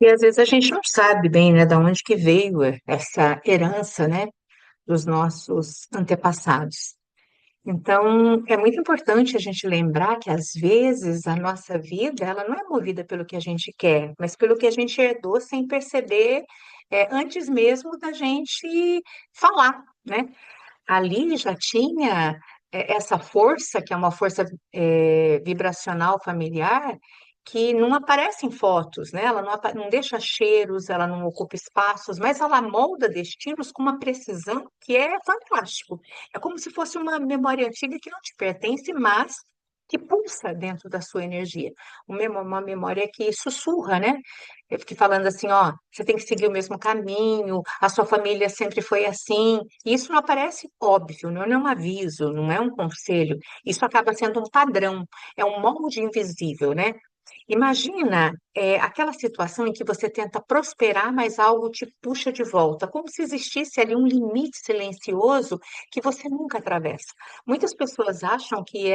E às vezes a gente não sabe bem, né, da onde que veio essa herança, né, dos nossos antepassados. Então, é muito importante a gente lembrar que às vezes a nossa vida, ela não é movida pelo que a gente quer, mas pelo que a gente herdou sem perceber, antes mesmo da gente falar, né? Ali já tinha essa força, que é uma força vibracional familiar, que não aparece em fotos, né? Ela não deixa cheiros, ela não ocupa espaços, mas ela molda destinos com uma precisão que é fantástico. É como se fosse uma memória antiga que não te pertence, mas que pulsa dentro da sua energia. Uma memória que sussurra, né? Eu fiquei falando assim, ó, você tem que seguir o mesmo caminho, a sua família sempre foi assim. E isso não aparece óbvio, não é um aviso, não é um conselho. Isso acaba sendo um padrão, é um molde invisível, né? Imagina, aquela situação em que você tenta prosperar, mas algo te puxa de volta, como se existisse ali um limite silencioso que você nunca atravessa. Muitas pessoas acham que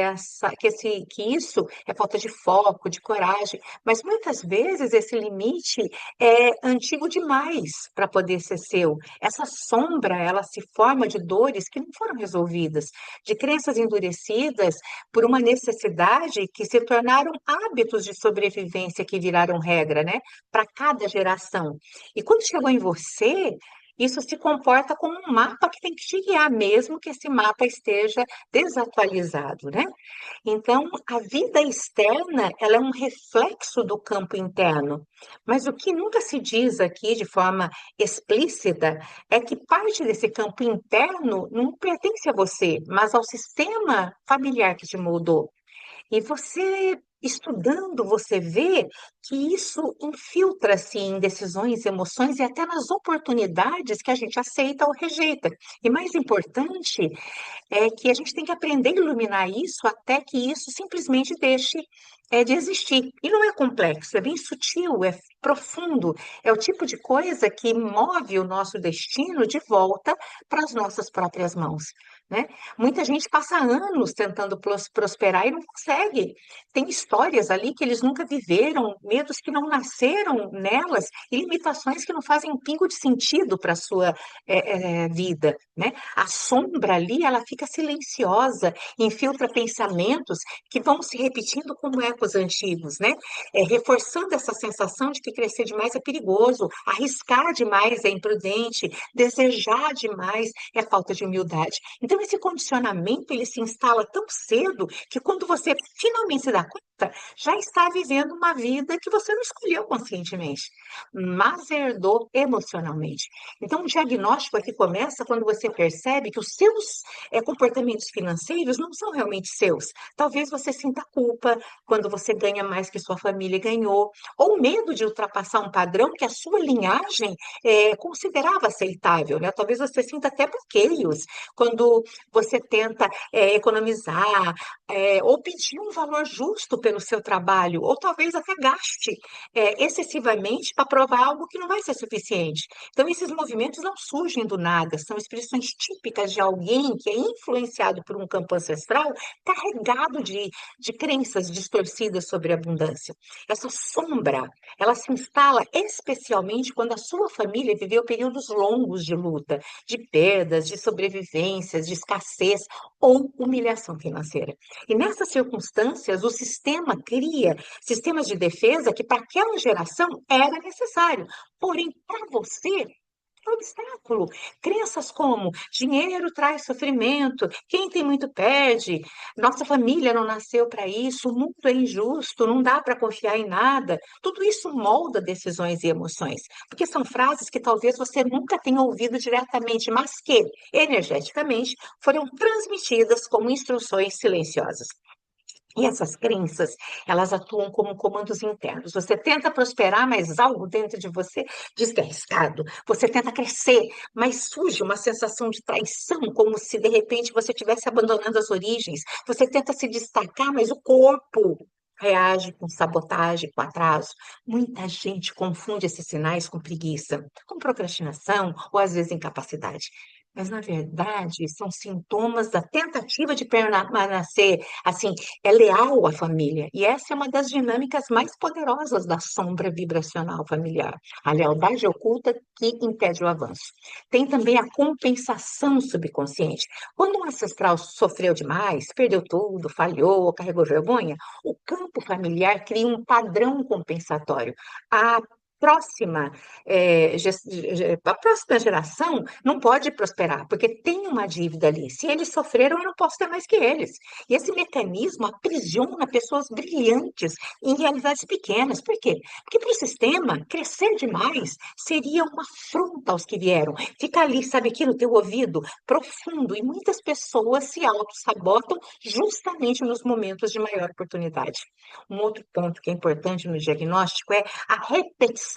isso é falta de foco, de coragem, mas muitas vezes esse limite é antigo demais para poder ser seu. Essa sombra, ela se forma de dores que não foram resolvidas, de crenças endurecidas por uma necessidade que se tornaram hábitos de sobrevivência que viraram regra, né, para cada geração. E quando chegou em você, isso se comporta como um mapa que tem que te guiar, mesmo que esse mapa esteja desatualizado, né? Então, a vida externa, ela é um reflexo do campo interno. Mas o que nunca se diz aqui de forma explícita é que parte desse campo interno não pertence a você, mas ao sistema familiar que te moldou. E você, estudando, você vê que isso infiltra-se em decisões, emoções e até nas oportunidades que a gente aceita ou rejeita. E mais importante, é que a gente tem que aprender a iluminar isso até que isso simplesmente deixe de existir. E não é complexo, é bem sutil, é profundo, é o tipo de coisa que move o nosso destino de volta para as nossas próprias mãos. Né? Muita gente passa anos tentando prosperar e não consegue. Tem histórias ali que eles nunca viveram, medos que não nasceram nelas e limitações que não fazem um pingo de sentido para a sua vida. Né? A sombra ali, ela fica silenciosa, infiltra pensamentos que vão se repetindo como ecos antigos, né? Reforçando essa sensação de que crescer demais é perigoso, arriscar demais é imprudente, desejar demais é falta de humildade. Então, esse condicionamento, ele se instala tão cedo que quando você finalmente se dá conta, já está vivendo uma vida que você não escolheu conscientemente, mas herdou emocionalmente. Então, o diagnóstico aqui começa quando você percebe que os seus comportamentos financeiros não são realmente seus. Talvez você sinta culpa quando você ganha mais que sua família ganhou, ou medo de ultrapassar um padrão que a sua linhagem considerava aceitável, né? Talvez você sinta até bloqueios quando você tenta economizar, ou pedir um valor justo pelo seu trabalho, ou talvez até gaste excessivamente para provar algo que não vai ser suficiente. Então, esses movimentos não surgem do nada, são expressões típicas de alguém que é influenciado por um campo ancestral carregado de crenças distorcidas sobre a abundância. Essa sombra, ela se instala especialmente quando a sua família viveu períodos longos de luta, de perdas, de sobrevivências, de escassez ou humilhação financeira. E nessas circunstâncias, o sistema cria sistemas de defesa que para aquela geração era necessário. Porém, para você, é um obstáculo. Crenças como dinheiro traz sofrimento, quem tem muito perde, nossa família não nasceu para isso, o mundo é injusto, não dá para confiar em nada. Tudo isso molda decisões e emoções, porque são frases que talvez você nunca tenha ouvido diretamente, mas que, energeticamente, foram transmitidas como instruções silenciosas. E essas crenças, elas atuam como comandos internos. Você tenta prosperar, mas algo dentro de você diz que é arriscado. Você tenta crescer, mas surge uma sensação de traição, como se de repente você estivesse abandonando as origens. Você tenta se destacar, mas o corpo reage com sabotagem, com atraso. Muita gente confunde esses sinais com preguiça, com procrastinação ou às vezes incapacidade. Mas, na verdade, são sintomas da tentativa de permanecer, assim, é leal à família. E essa é uma das dinâmicas mais poderosas da sombra vibracional familiar. A lealdade oculta que impede o avanço. Tem também a compensação subconsciente. Quando um ancestral sofreu demais, perdeu tudo, falhou ou carregou vergonha, o campo familiar cria um padrão compensatório. A próxima, a próxima geração não pode prosperar, porque tem uma dívida ali. Se eles sofreram, eu não posso ter mais que eles. E esse mecanismo aprisiona pessoas brilhantes em realidades pequenas. Por quê? Porque para o sistema, crescer demais seria uma afronta aos que vieram. Fica ali, sabe aqui no teu ouvido, profundo. E muitas pessoas se auto-sabotam justamente nos momentos de maior oportunidade. Um outro ponto que é importante no diagnóstico é a repetição.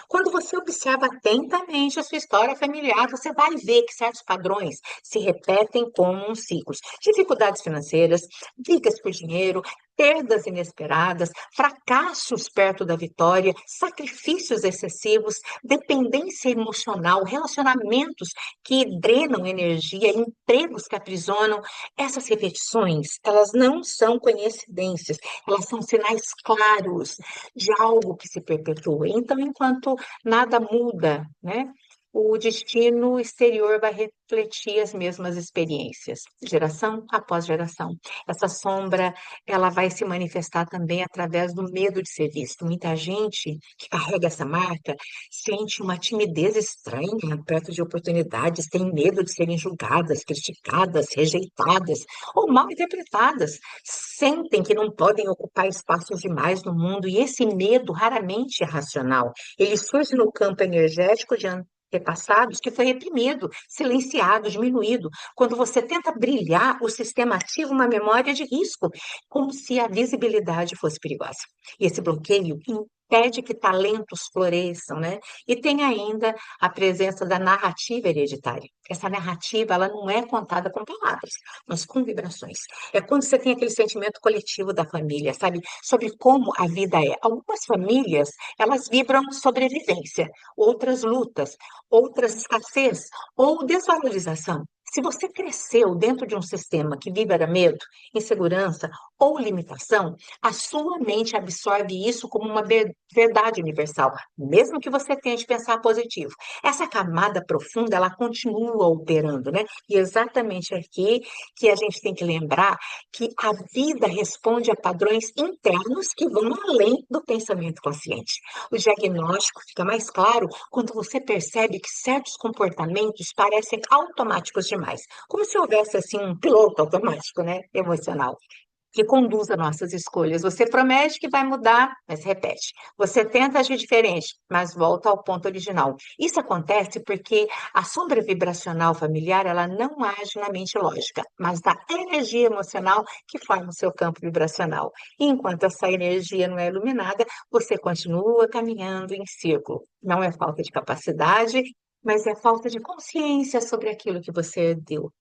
Quando você observa atentamente a sua história familiar, você vai ver que certos padrões se repetem como uns ciclos. Dificuldades financeiras, brigas por dinheiro, perdas inesperadas, fracassos perto da vitória, sacrifícios excessivos, dependência emocional, relacionamentos que drenam energia, empregos que aprisionam. Essas repetições, elas não são coincidências, elas são sinais claros de algo que se perpetua. Então, enquanto nada muda, né? O destino exterior vai refletir as mesmas experiências, geração após geração. Essa sombra, ela vai se manifestar também através do medo de ser visto. Muita gente que carrega essa marca sente uma timidez estranha perto de oportunidades, tem medo de serem julgadas, criticadas, rejeitadas ou mal interpretadas. Sentem que não podem ocupar espaços demais no mundo, e esse medo raramente é racional. Ele surge no campo energético de antepassados que foi reprimido, silenciado, diminuído. Quando você tenta brilhar, o sistema ativa uma memória de risco, como se a visibilidade fosse perigosa. E esse bloqueio impede que talentos floresçam, né? E tem ainda a presença da narrativa hereditária. Essa narrativa, ela não é contada com palavras, mas com vibrações. É quando você tem aquele sentimento coletivo da família, sabe? Sobre como a vida é. Algumas famílias, elas vibram sobrevivência, outras lutas, outras escassez ou desvalorização. Se você cresceu dentro de um sistema que vibra medo, insegurança ou limitação, a sua mente absorve isso como uma verdade universal, mesmo que você tente pensar positivo. Essa camada profunda, ela continua operando, né? E exatamente aqui que a gente tem que lembrar que a vida responde a padrões internos que vão além do pensamento consciente. O diagnóstico fica mais claro quando você percebe que certos comportamentos parecem automáticos demais, como se houvesse assim um piloto automático, né, emocional, que conduz a nossas escolhas. Você promete que vai mudar, mas repete. Você tenta agir diferente, mas volta ao ponto original. Isso acontece porque a sombra vibracional familiar, ela não age na mente lógica, mas na energia emocional que forma o seu campo vibracional. E enquanto essa energia não é iluminada, você continua caminhando em círculo. Não é falta de capacidade, mas é falta de consciência sobre aquilo que você deu.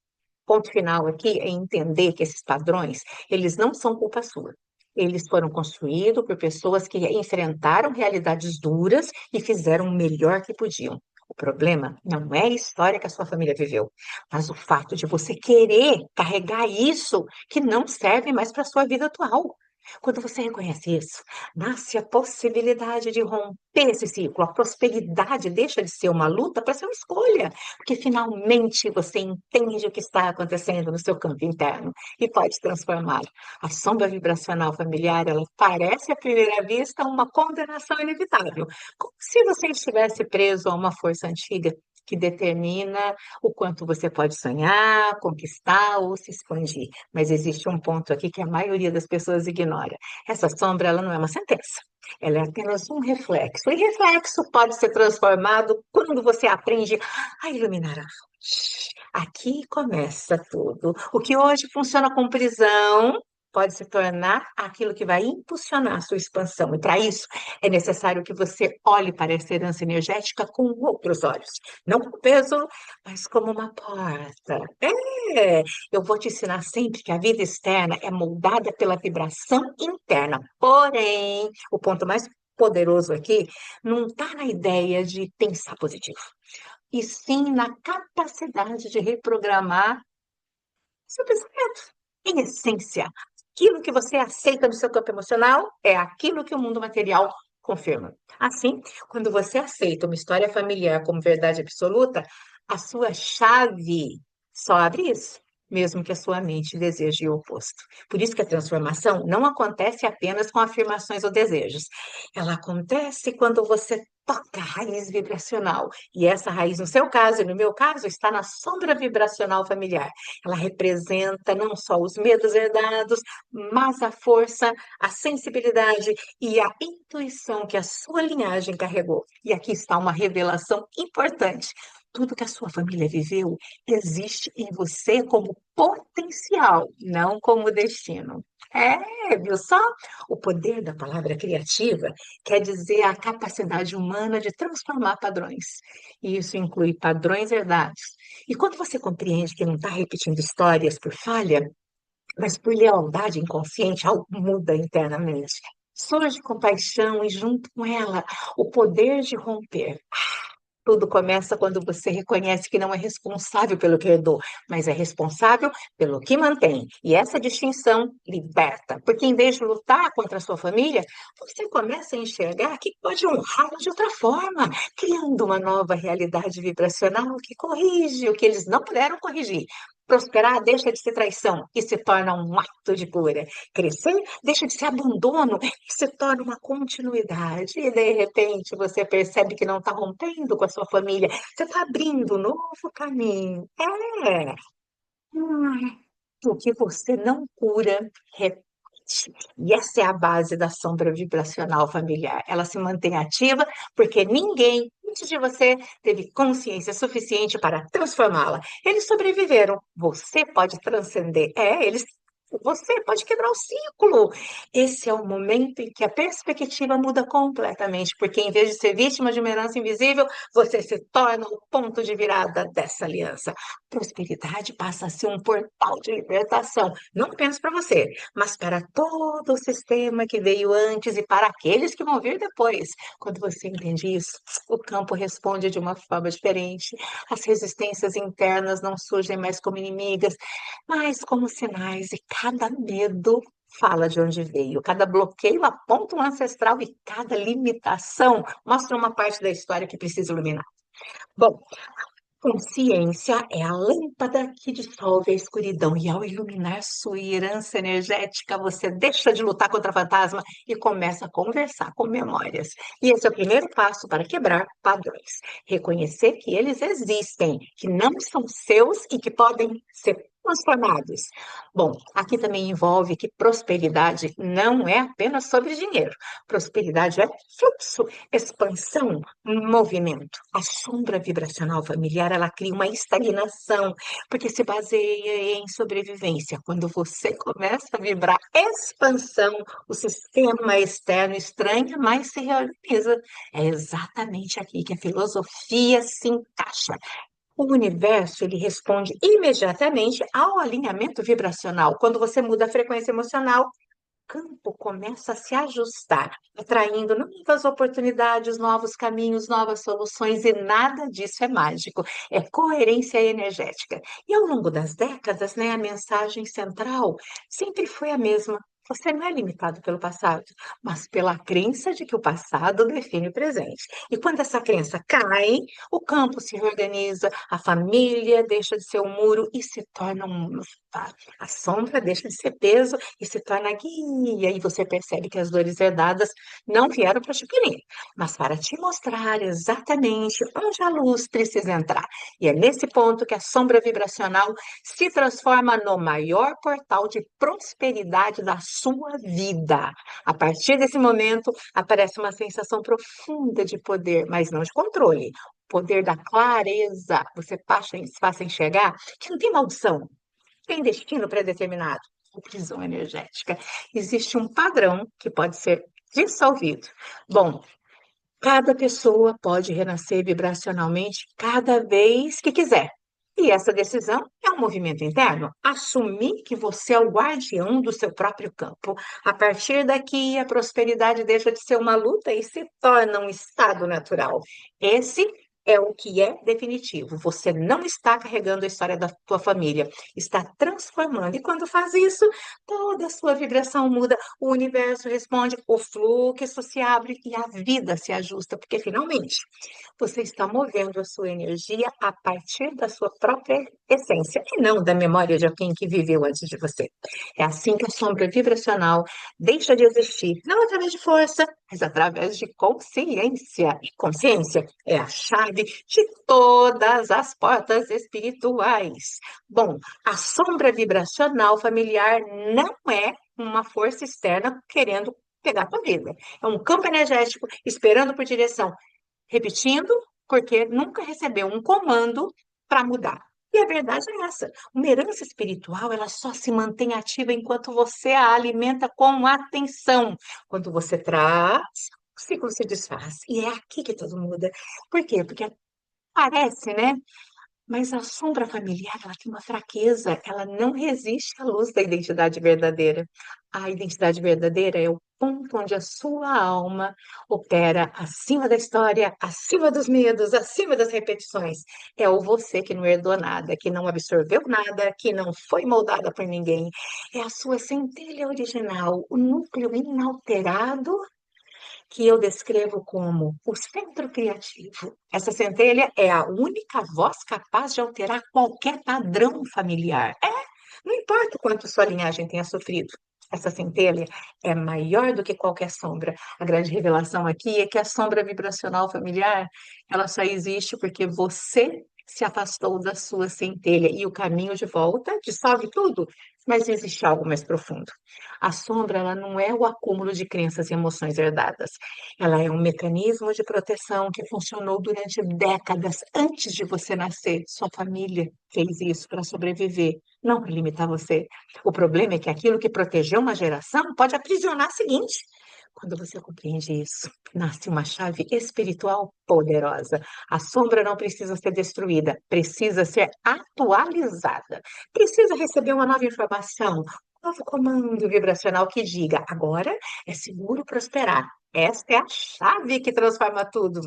Ponto final aqui é entender que esses padrões, eles não são culpa sua. Eles foram construídos por pessoas que enfrentaram realidades duras e fizeram o melhor que podiam. O problema não é a história que a sua família viveu, mas o fato de você querer carregar isso que não serve mais para a sua vida atual. Quando você reconhece isso, nasce a possibilidade de romper esse ciclo. A prosperidade deixa de ser uma luta para ser uma escolha, porque finalmente você entende o que está acontecendo no seu campo interno e pode transformar. A sombra vibracional familiar, ela parece à primeira vista uma condenação inevitável, como se você estivesse preso a uma força antiga que determina o quanto você pode sonhar, conquistar ou se expandir. Mas existe um ponto aqui que a maioria das pessoas ignora. Essa sombra, ela não é uma sentença. Ela é apenas um reflexo. E reflexo pode ser transformado quando você aprende a iluminar a fonte. Aqui começa tudo. O que hoje funciona como prisão pode se tornar aquilo que vai impulsionar a sua expansão. E para isso é necessário que você olhe para essa herança energética com outros olhos. Não com peso, mas como uma porta. Eu vou te ensinar sempre que a vida externa é moldada pela vibração interna. Porém, o ponto mais poderoso aqui não está na ideia de pensar positivo. e sim na capacidade de reprogramar seu pensamento. Em essência, aquilo que você aceita no seu campo emocional é aquilo que o mundo material confirma. Assim, quando você aceita uma história familiar como verdade absoluta, a sua chave só abre isso, mesmo que a sua mente deseje o oposto. Por isso que a transformação não acontece apenas com afirmações ou desejos. Ela acontece quando você toca a raiz vibracional. E essa raiz, no seu caso e no meu caso, está na sombra vibracional familiar. Ela representa não só os medos herdados, mas a força, a sensibilidade e a intuição que a sua linhagem carregou. E aqui está uma revelação importante. Tudo que a sua família viveu existe em você como potencial, não como destino. Viu só? O poder da palavra criativa quer dizer a capacidade humana de transformar padrões. E isso inclui padrões herdados. E quando você compreende que não está repetindo histórias por falha, mas por lealdade inconsciente, algo muda internamente. Surge compaixão e, junto com ela, o poder de romper. Tudo começa quando você reconhece que não é responsável pelo que herdou, mas é responsável pelo que mantém. E essa distinção liberta, porque em vez de lutar contra a sua família, você começa a enxergar que pode honrá-la de outra forma, criando uma nova realidade vibracional que corrige o que eles não puderam corrigir. Prosperar deixa de ser traição e se torna um ato de cura. Crescer deixa de ser abandono e se torna uma continuidade. E de repente você percebe que não está rompendo com a sua família, você está abrindo um novo caminho. Hum, o que você não cura, repete. E essa é a base da sombra vibracional familiar. Ela se mantém ativa porque ninguém antes de você teve consciência suficiente para transformá-la. Eles sobreviveram. Você pode transcender. Você pode quebrar o ciclo. Esse é o momento em que a perspectiva muda completamente, porque em vez de ser vítima de uma herança invisível, você se torna o ponto de virada dessa aliança. Prosperidade passa a ser um portal de libertação, não apenas para você, mas para todo o sistema que veio antes e para aqueles que vão vir depois. Quando você entende isso, o campo responde de uma forma diferente. As resistências internas não surgem mais como inimigas, mas como sinais, e cada medo fala de onde veio, cada bloqueio aponta um ancestral e cada limitação mostra uma parte da história que precisa iluminar. Bom, consciência é a lâmpada que dissolve a escuridão, e ao iluminar sua herança energética, você deixa de lutar contra fantasma e começa a conversar com memórias. E esse é o primeiro passo para quebrar padrões. Reconhecer que eles existem, que não são seus e que podem ser transformados. Bom, aqui também envolve que prosperidade não é apenas sobre dinheiro. Prosperidade é fluxo, expansão, movimento. A sombra vibracional familiar, ela cria uma estagnação, porque se baseia em sobrevivência. Quando você começa a vibrar expansão, o sistema externo estranha, mas se reorganiza. É exatamente aqui que a filosofia se encaixa. O universo, ele responde imediatamente ao alinhamento vibracional. Quando você muda a frequência emocional, campo começa a se ajustar, atraindo novas oportunidades, novos caminhos, novas soluções, e nada disso é mágico, é coerência energética. E ao longo das décadas, né, a mensagem central sempre foi a mesma. Você não é limitado pelo passado, mas pela crença de que o passado define o presente. E quando essa crença cai, o campo se reorganiza, a família deixa de ser um muro e se torna um. A sombra deixa de ser peso e se torna guia, e você percebe que as dores herdadas não vieram para te punir, mas para te mostrar exatamente onde a luz precisa entrar. E é nesse ponto que a sombra vibracional se transforma no maior portal de prosperidade da sua vida. A partir desse momento, aparece uma sensação profunda de poder, mas não de controle. O poder da clareza, você passa a enxergar que não tem maldição, tem destino pré-determinado, ou prisão energética. Existe um padrão que pode ser dissolvido. Bom, cada pessoa pode renascer vibracionalmente cada vez que quiser. E essa decisão é um movimento interno. Assumir que você é o guardião do seu próprio campo. A partir daqui, a prosperidade deixa de ser uma luta e se torna um estado natural. Esse é o que é definitivo. Você não está carregando a história da tua família, está transformando. E quando faz isso, toda a sua vibração muda, o universo responde, o fluxo se abre e a vida se ajusta, porque finalmente você está movendo a sua energia a partir da sua própria essência e não da memória de alguém que viveu antes de você. É assim que a sombra vibracional deixa de existir, não através de força, mas através de consciência. E consciência é a chave de todas as portas espirituais. Bom, a sombra vibracional familiar não é uma força externa querendo pegar a tua vida. É um campo energético esperando por direção. Repetindo, porque nunca recebeu um comando para mudar. E a verdade é essa. Uma herança espiritual, ela só se mantém ativa enquanto você a alimenta com atenção. Quando você traz, o ciclo se desfaz. E é aqui que tudo muda. Por quê? Porque parece, né? Mas a sombra familiar, ela tem uma fraqueza, ela não resiste à luz da identidade verdadeira. A identidade verdadeira é o ponto onde a sua alma opera acima da história, acima dos medos, acima das repetições. É o você que não herdou nada, que não absorveu nada, que não foi moldada por ninguém. É a sua centelha original, o núcleo inalterado que eu descrevo como o centro criativo. Essa centelha é a única voz capaz de alterar qualquer padrão familiar. Não importa o quanto sua linhagem tenha sofrido. Essa centelha é maior do que qualquer sombra. A grande revelação aqui é que a sombra vibracional familiar, ela só existe porque você se afastou da sua centelha e o caminho de volta dissolve tudo, mas existe algo mais profundo. A sombra, ela não é o acúmulo de crenças e emoções herdadas. Ela é um mecanismo de proteção que funcionou durante décadas antes de você nascer. Sua família fez isso para sobreviver, não para limitar você. O problema é que aquilo que protegeu uma geração pode aprisionar a seguinte. Quando você compreende isso, nasce uma chave espiritual poderosa. A sombra não precisa ser destruída, precisa ser atualizada. Precisa receber uma nova informação, um novo comando vibracional que diga: agora é seguro prosperar. Esta é a chave que transforma tudo.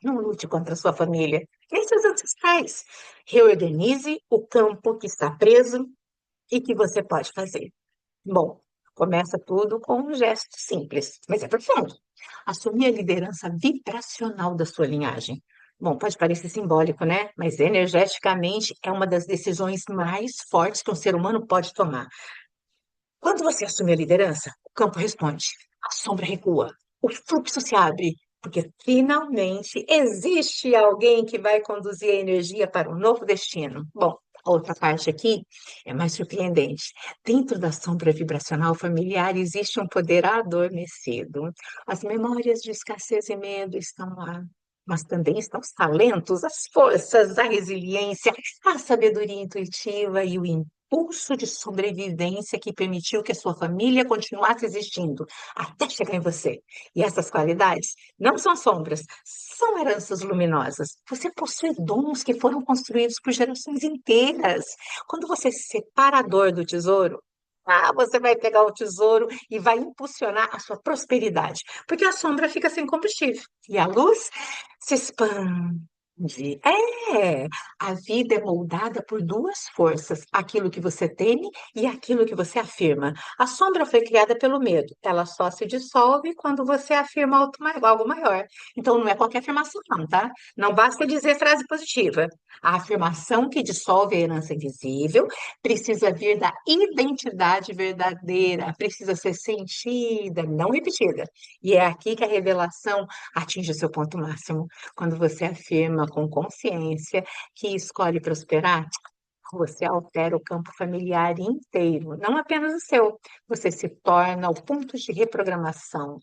Não lute contra a sua família, nem seus ancestrais. Reorganize o campo que está preso e que você pode fazer. Bom, começa tudo com um gesto simples, mas é profundo. Assumir a liderança vibracional da sua linhagem. Bom, pode parecer simbólico, né? Mas energeticamente é uma das decisões mais fortes que um ser humano pode tomar. Quando você assume a liderança, o campo responde, a sombra recua, o fluxo se abre, porque finalmente existe alguém que vai conduzir a energia para um novo destino. Bom, a outra parte aqui é mais surpreendente. Dentro da sombra vibracional familiar existe um poder adormecido. As memórias de escassez e medo estão lá. Mas também estão os talentos, as forças, a resiliência, a sabedoria intuitiva e o impulso de sobrevivência que permitiu que a sua família continuasse existindo até chegar em você. E essas qualidades não são sombras, são heranças luminosas. Você possui dons que foram construídos por gerações inteiras. Quando você se separa a dor do tesouro, você vai pegar o tesouro e vai impulsionar a sua prosperidade, porque a sombra fica sem combustível e a luz se expande. A vida é moldada por duas forças, aquilo que você teme e aquilo que você afirma. A sombra foi criada pelo medo, ela só se dissolve quando você afirma algo maior. Então, não é qualquer afirmação, não, tá? Não basta dizer frase positiva. A afirmação que dissolve a herança invisível precisa vir da identidade verdadeira, precisa ser sentida, não repetida. E é aqui que a revelação atinge seu ponto máximo. Quando você afirma com consciência que escolhe prosperar, você altera o campo familiar inteiro, não apenas o seu. Você se torna o ponto de reprogramação,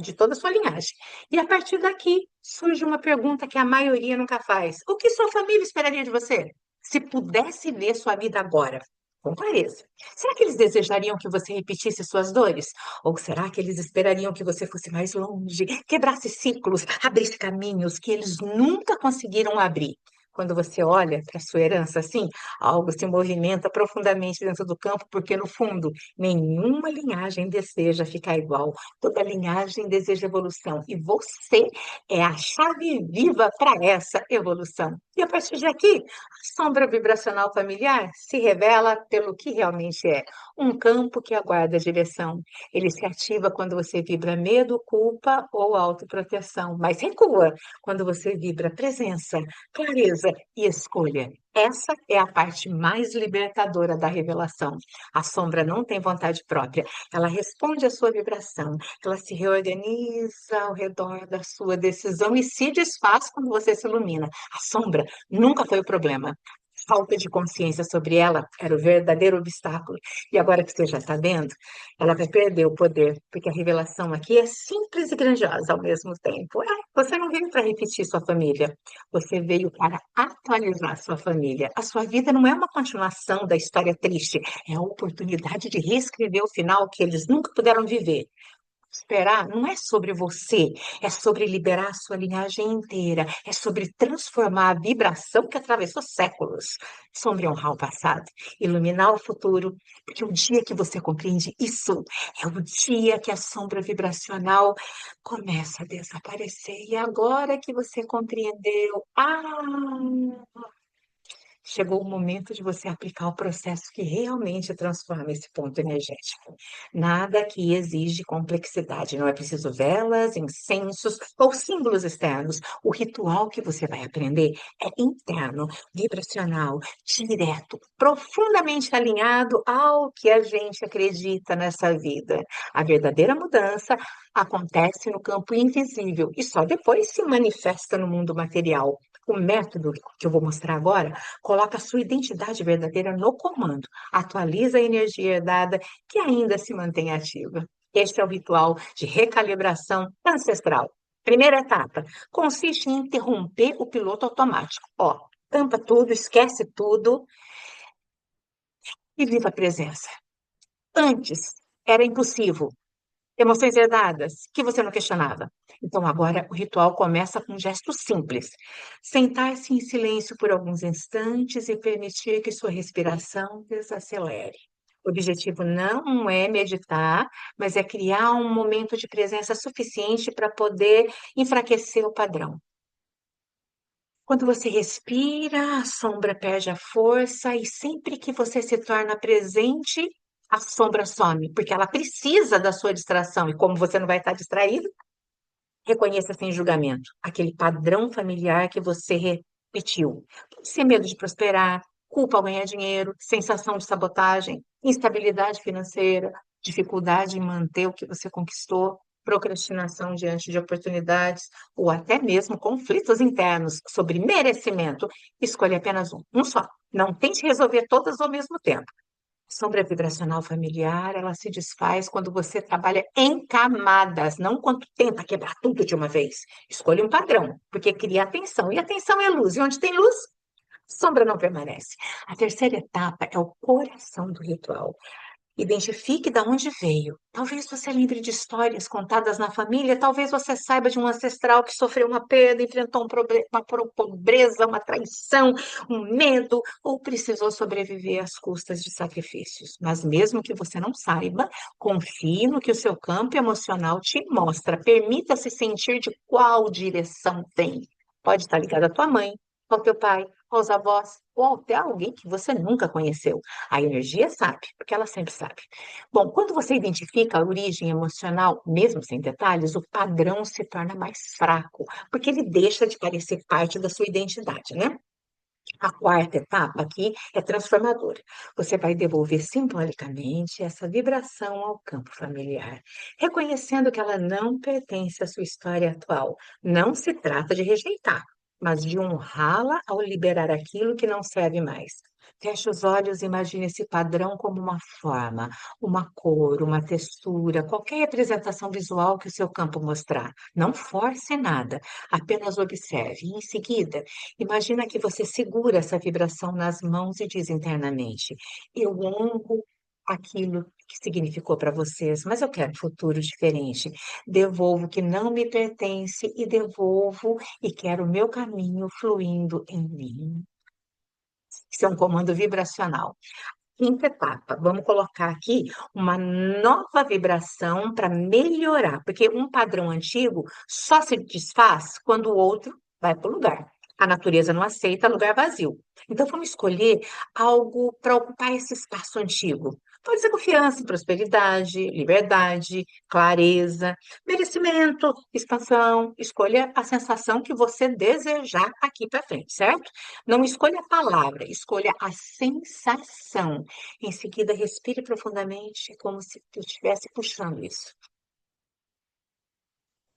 de toda a sua linhagem. E a partir daqui surge uma pergunta que a maioria nunca faz: o que sua família esperaria de você? Se pudesse ver sua vida agora, com clareza, será que eles desejariam que você repetisse suas dores? Ou será que eles esperariam que você fosse mais longe, quebrasse ciclos, abrisse caminhos que eles nunca conseguiram abrir? Quando você olha para a sua herança assim, algo se movimenta profundamente dentro do campo, porque no fundo, nenhuma linhagem deseja ficar igual. Toda linhagem deseja evolução. E você é a chave viva para essa evolução. E a partir daqui, a sombra vibracional familiar se revela pelo que realmente é. Um campo que aguarda a direção. Ele se ativa quando você vibra medo, culpa ou autoproteção, mas recua quando você vibra presença, clareza e escolha. Essa é a parte mais libertadora da revelação. A sombra não tem vontade própria, ela responde à sua vibração, ela se reorganiza ao redor da sua decisão e se desfaz quando você se ilumina. A sombra nunca foi o problema. Falta de consciência sobre ela era o verdadeiro obstáculo. E agora que você já está vendo, ela vai perder o poder, porque a revelação aqui é simples e grandiosa ao mesmo tempo. Você não veio para repetir sua família, você veio para atualizar sua família. A sua vida não é uma continuação da história triste, é a oportunidade de reescrever o final que eles nunca puderam viver. Esperar não é sobre você, é sobre liberar a sua linhagem inteira, é sobre transformar a vibração que atravessou séculos, sobre honrar o passado, iluminar o futuro, porque o dia que você compreende isso é o dia que a sombra vibracional começa a desaparecer. E agora que você compreendeu, chegou o momento de você aplicar o processo que realmente transforma esse ponto energético. Nada que exige complexidade, não é preciso velas, incensos ou símbolos externos. O ritual que você vai aprender é interno, vibracional, direto, profundamente alinhado ao que a gente acredita nessa vida. A verdadeira mudança acontece no campo invisível e só depois se manifesta no mundo material. O método que eu vou mostrar agora coloca a sua identidade verdadeira no comando, atualiza a energia herdada que ainda se mantém ativa. Este é o ritual de recalibração ancestral. Primeira etapa consiste em interromper o piloto automático. Ó, tampa tudo, esquece tudo e viva a presença. Antes era impossível. Emoções herdadas que você não questionava. Então, agora o ritual começa com um gesto simples. Sentar-se em silêncio por alguns instantes e permitir que sua respiração desacelere. O objetivo não é meditar, mas é criar um momento de presença suficiente para poder enfraquecer o padrão. Quando você respira, a sombra perde a força e sempre que você se torna presente, a sombra some, porque ela precisa da sua distração. E como você não vai estar distraído, reconheça sem julgamento aquele padrão familiar que você repetiu. Pode ser medo de prosperar, culpa ao ganhar dinheiro, sensação de sabotagem, instabilidade financeira, dificuldade em manter o que você conquistou, procrastinação diante de oportunidades, ou até mesmo conflitos internos sobre merecimento. Escolha apenas um só. Não tente resolver todas ao mesmo tempo. Sombra vibracional familiar, ela se desfaz quando você trabalha em camadas, não quando tenta quebrar tudo de uma vez. Escolha um padrão, porque cria atenção, e atenção é luz, e onde tem luz, sombra não permanece. A terceira etapa é o coração do ritual. Identifique de onde veio. Talvez você lembre de histórias contadas na família, talvez você saiba de um ancestral que sofreu uma perda, enfrentou uma pobreza, uma traição, um medo, ou precisou sobreviver às custas de sacrifícios. Mas mesmo que você não saiba, confie no que o seu campo emocional te mostra. Permita-se sentir de qual direção vem. Pode estar ligado à tua mãe, ao teu pai, aos avós, ou até alguém que você nunca conheceu. A energia sabe, porque ela sempre sabe. Bom, quando você identifica a origem emocional, mesmo sem detalhes, o padrão se torna mais fraco, porque ele deixa de parecer parte da sua identidade, né? A quarta etapa aqui é transformadora. Você vai devolver simbolicamente essa vibração ao campo familiar, reconhecendo que ela não pertence à sua história atual. Não se trata de rejeitar, mas de honrá-la ao liberar aquilo que não serve mais. Feche os olhos e imagine esse padrão como uma forma, uma cor, uma textura, qualquer representação visual que o seu campo mostrar. Não force nada, apenas observe. E em seguida, imagina que você segura essa vibração nas mãos e diz internamente: eu honro aquilo que significou para vocês, mas eu quero um futuro diferente. Devolvo o que não me pertence e devolvo e quero o meu caminho fluindo em mim. Isso é um comando vibracional. Quinta etapa, vamos colocar aqui uma nova vibração para melhorar, porque um padrão antigo só se desfaz quando o outro vai para o lugar. A natureza não aceita lugar vazio. Então, vamos escolher algo para ocupar esse espaço antigo. Pode ser confiança, prosperidade, liberdade, clareza, merecimento, expansão. Escolha a sensação que você desejar aqui para frente, certo? Não escolha a palavra, escolha a sensação. Em seguida, respire profundamente, como se tu estivesse puxando isso.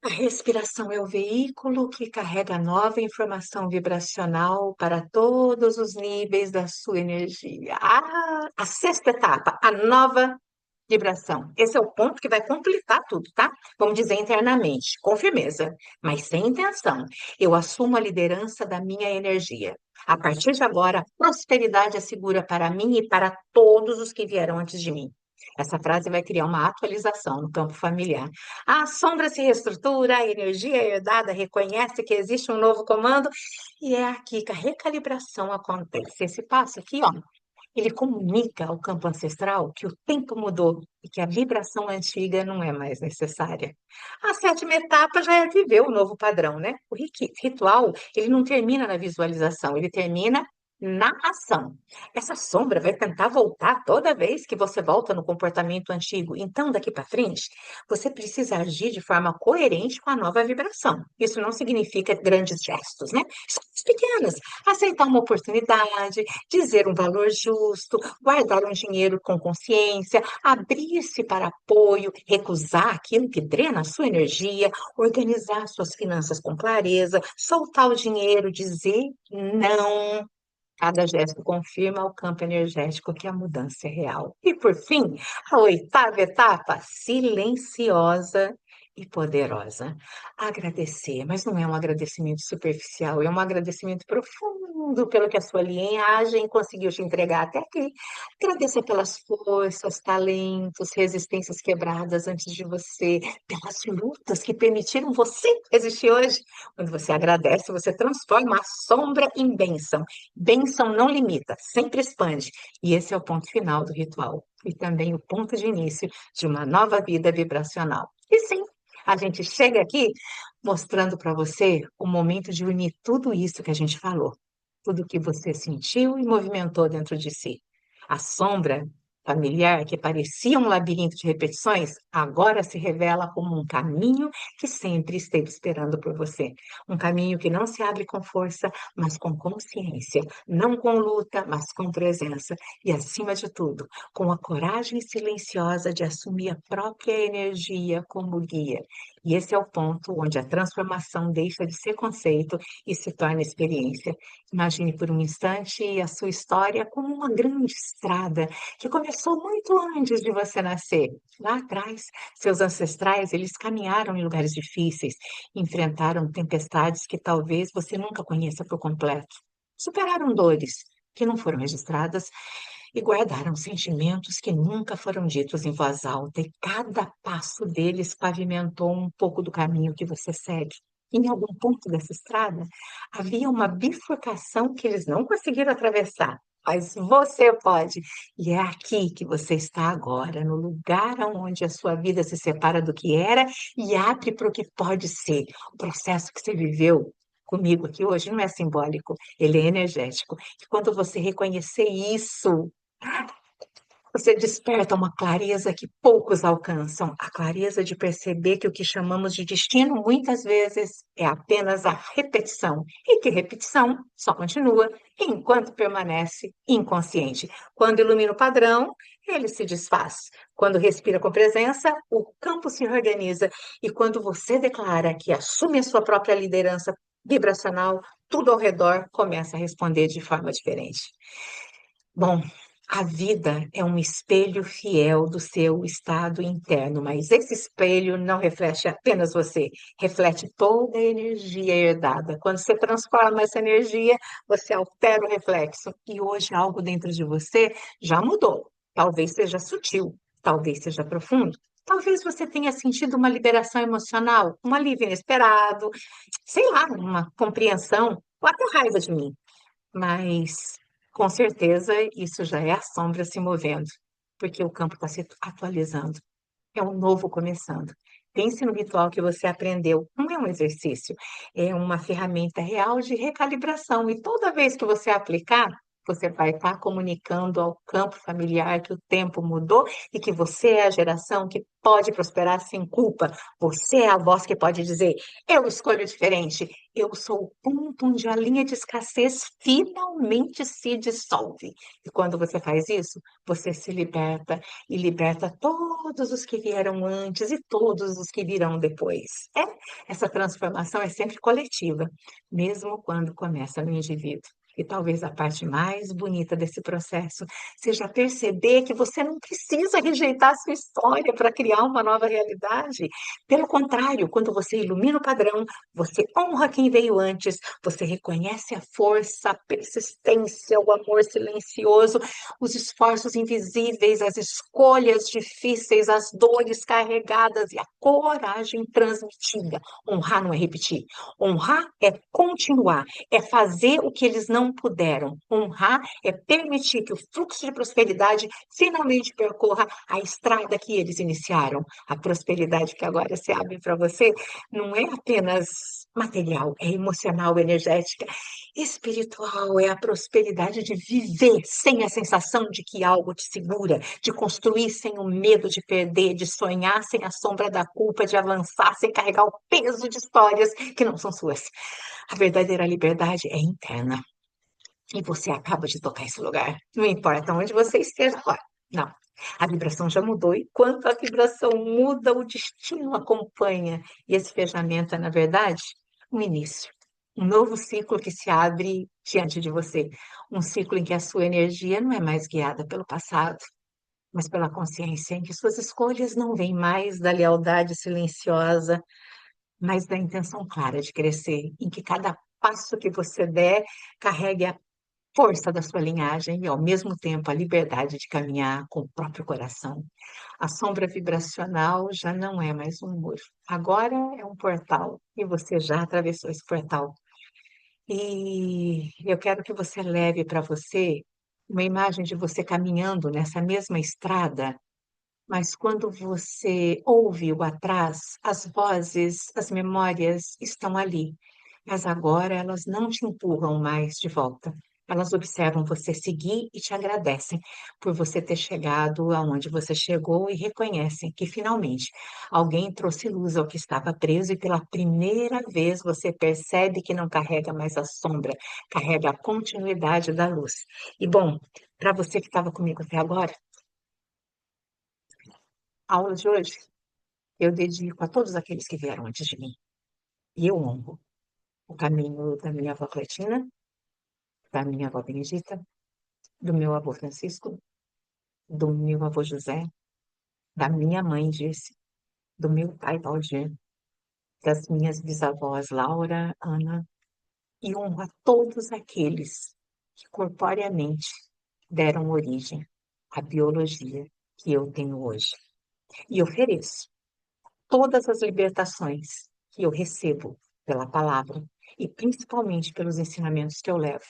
A respiração é o veículo que carrega nova informação vibracional para todos os níveis da sua energia. A sexta etapa, a nova vibração. Esse é o ponto que vai completar tudo, tá? Vamos dizer internamente, com firmeza, mas sem intenção. Eu assumo a liderança da minha energia. A partir de agora, a prosperidade é segura para mim e para todos os que vieram antes de mim. Essa frase vai criar uma atualização no campo familiar. A sombra se reestrutura, a energia herdada reconhece que existe um novo comando, e é aqui que a recalibração acontece. Esse passo aqui, ó, ele comunica ao campo ancestral que o tempo mudou e que a vibração antiga não é mais necessária. A sétima etapa já é viver o novo padrão, né? O ritual, ele não termina na visualização, ele termina na ação. Essa sombra vai tentar voltar toda vez que você volta no comportamento antigo. Então, daqui para frente, você precisa agir de forma coerente com a nova vibração. Isso não significa grandes gestos, né? Coisas pequenas. Aceitar uma oportunidade, dizer um valor justo, guardar um dinheiro com consciência, abrir-se para apoio, recusar aquilo que drena a sua energia, organizar suas finanças com clareza, soltar o dinheiro, dizer não. Cada gesto confirma ao campo energético que a mudança é real. E, por fim, a oitava etapa, silenciosa e poderosa. Agradecer, mas não é um agradecimento superficial, é um agradecimento profundo pelo que a sua linhagem conseguiu te entregar até aqui. Agradeça pelas forças, talentos, resistências quebradas antes de você, pelas lutas que permitiram você existir hoje. Quando você agradece, você transforma a sombra em bênção. Bênção não limita, sempre expande. E esse é o ponto final do ritual. E também o ponto de início de uma nova vida vibracional. E sim, a gente chega aqui mostrando para você o momento de unir tudo isso que a gente falou. Tudo que você sentiu e movimentou dentro de si. A sombra familiar, que parecia um labirinto de repetições, agora se revela como um caminho que sempre esteve esperando por você. Um caminho que não se abre com força, mas com consciência, não com luta, mas com presença, e acima de tudo, com a coragem silenciosa de assumir a própria energia como guia. E esse é o ponto onde a transformação deixa de ser conceito e se torna experiência. Imagine por um instante a sua história como uma grande estrada que começou muito antes de você nascer. Lá atrás, seus ancestrais, eles caminharam em lugares difíceis, enfrentaram tempestades que talvez você nunca conheça por completo. Superaram dores que não foram registradas e guardaram sentimentos que nunca foram ditos em voz alta, e cada passo deles pavimentou um pouco do caminho que você segue. Em algum ponto dessa estrada, havia uma bifurcação que eles não conseguiram atravessar, mas você pode. E é aqui que você está agora, no lugar onde a sua vida se separa do que era e abre para o que pode ser. O processo que você viveu comigo aqui hoje não é simbólico, ele é energético. E quando você reconhecer isso, você desperta uma clareza que poucos alcançam, a clareza de perceber que o que chamamos de destino muitas vezes é apenas a repetição, e que repetição só continua enquanto permanece inconsciente. Quando ilumina o padrão, ele se desfaz. Quando respira com presença, o campo se reorganiza, e quando você declara que assume a sua própria liderança vibracional, tudo ao redor começa a responder de forma diferente. Bom, a vida é um espelho fiel do seu estado interno, mas esse espelho não reflete apenas você, reflete toda a energia herdada. Quando você transforma essa energia, você altera o reflexo. E hoje algo dentro de você já mudou. Talvez seja sutil, talvez seja profundo, talvez você tenha sentido uma liberação emocional, um alívio inesperado, sei lá, uma compreensão, ou até raiva de mim. Mas, com certeza, isso já é a sombra se movendo, porque o campo está se atualizando. É um novo começando. Pense no ritual que você aprendeu. Não é um exercício, é uma ferramenta real de recalibração. E toda vez que você aplicar, você vai estar comunicando ao campo familiar que o tempo mudou e que você é a geração que pode prosperar sem culpa. Você é a voz que pode dizer: eu escolho diferente. Eu sou o ponto onde a linha de escassez finalmente se dissolve. E quando você faz isso, você se liberta e liberta todos os que vieram antes e todos os que virão depois. Essa transformação é sempre coletiva, mesmo quando começa no indivíduo. E talvez a parte mais bonita desse processo seja perceber que você não precisa rejeitar a sua história para criar uma nova realidade. Pelo contrário, quando você ilumina o padrão, você honra quem veio antes, você reconhece a força, a persistência, o amor silencioso, os esforços invisíveis, as escolhas difíceis, as dores carregadas e a coragem transmitida. Honrar não é repetir. Honrar é continuar, é fazer o que eles não puderam. Honrar é permitir que o fluxo de prosperidade finalmente percorra a estrada que eles iniciaram. A prosperidade que agora se abre para você não é apenas material, é emocional, energética, espiritual, é a prosperidade de viver sem a sensação de que algo te segura, de construir sem o medo de perder, de sonhar sem a sombra da culpa, de avançar sem carregar o peso de histórias que não são suas. A verdadeira liberdade é interna. E você acaba de tocar esse lugar. Não importa onde você esteja agora. Não. A vibração já mudou. E quando a vibração muda, o destino acompanha. E esse fechamento é, na verdade, um início. Um novo ciclo que se abre diante de você. Um ciclo em que a sua energia não é mais guiada pelo passado, mas pela consciência, em que suas escolhas não vêm mais da lealdade silenciosa, mas da intenção clara de crescer, em que cada passo que você der carregue a força da sua linhagem e, ao mesmo tempo, a liberdade de caminhar com o próprio coração. A sombra vibracional já não é mais um muro. Agora é um portal e você já atravessou esse portal. E eu quero que você leve para você uma imagem de você caminhando nessa mesma estrada, mas quando você ouve o atrás, as vozes, as memórias estão ali, mas agora elas não te empurram mais de volta. Elas observam você seguir e te agradecem por você ter chegado aonde você chegou e reconhecem que finalmente alguém trouxe luz ao que estava preso e pela primeira vez você percebe que não carrega mais a sombra, carrega a continuidade da luz. E bom, para você que estava comigo até agora, a aula de hoje eu dedico a todos aqueles que vieram antes de mim. E eu honro o caminho da minha avó Cletina, da minha avó Benedita, do meu avô Francisco, do meu avô José, da minha mãe Dirce, do meu pai Valdir, das minhas bisavós Laura, Ana, e honro a todos aqueles que corporeamente deram origem à biologia que eu tenho hoje. E ofereço todas as libertações que eu recebo pela palavra e principalmente pelos ensinamentos que eu levo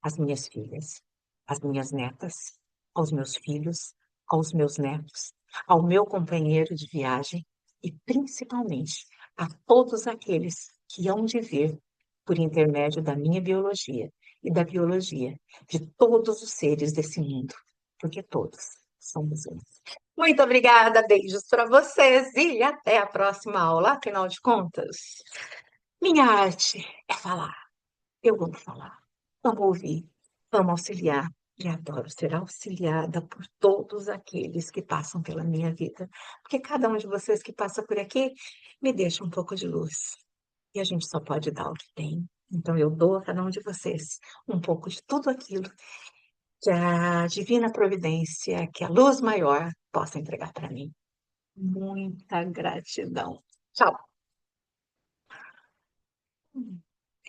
às minhas filhas, às minhas netas, aos meus filhos, aos meus netos, ao meu companheiro de viagem e principalmente a todos aqueles que hão de vir por intermédio da minha biologia e da biologia de todos os seres desse mundo, porque todos somos um. Muito obrigada, beijos para vocês e até a próxima aula. Afinal de contas, minha arte é falar. Eu amo falar, amo ouvir, amo auxiliar e adoro ser auxiliada por todos aqueles que passam pela minha vida. Porque cada um de vocês que passa por aqui me deixa um pouco de luz. E a gente só pode dar o que tem. Então eu dou a cada um de vocês um pouco de tudo aquilo que a divina providência, que a luz maior possa entregar para mim. Muita gratidão. Tchau.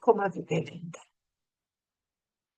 Como a vida é linda.